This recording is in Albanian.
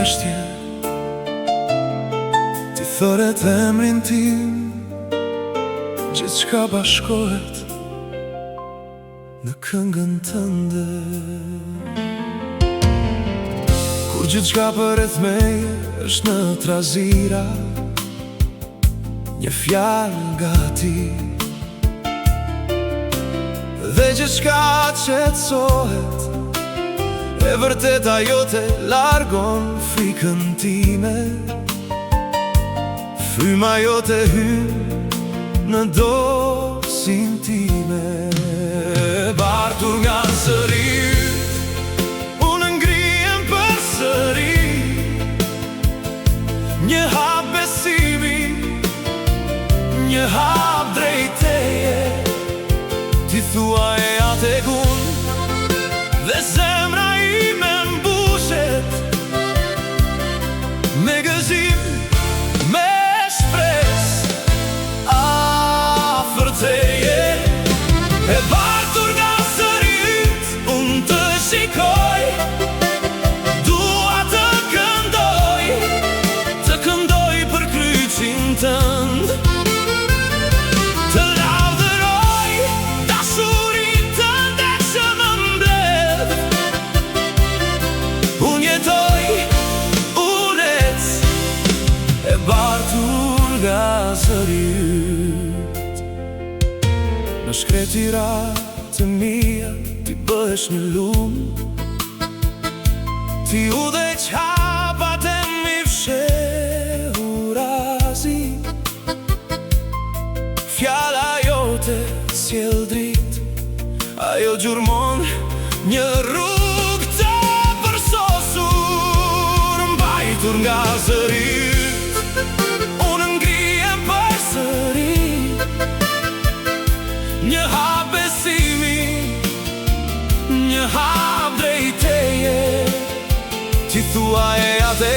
jashtje, ti thëret emrin tim, gjithçka bashkohet në këngën tënde. Kur gjithçka përreth meje është në trazira, një fjalë nga ti, dhe gjithçka qetësohet, e vërteta jote largon frikën time. Fryma jote hyn në dorsin time. Bartur nga zëri yt, unë ngrihem përsëri, një hap besimi, një hap drejt teje. Ti thua e atek unë, dhe zemra ime mbushet me gëzim, me shpres afër teje. E bartur nga zëri yt, unë të shikoj, dua të këndoj për kryqin tënd, të lavdëroj dashurin tënde që më mbledh. Unë jetoj, unë ec, e bartur nga zëri yt. Në shkretira të mia ti bëhesh një lumë, ti udhej qapat e mi fshehu razi. Fjala jote sjell dritë, ajo gjurmon një rrugë të përsosur. Mbajtur nga zëri yt, unë ngrihem përsëri, një hap besimi, një hap drejt teje. Ti thua e atë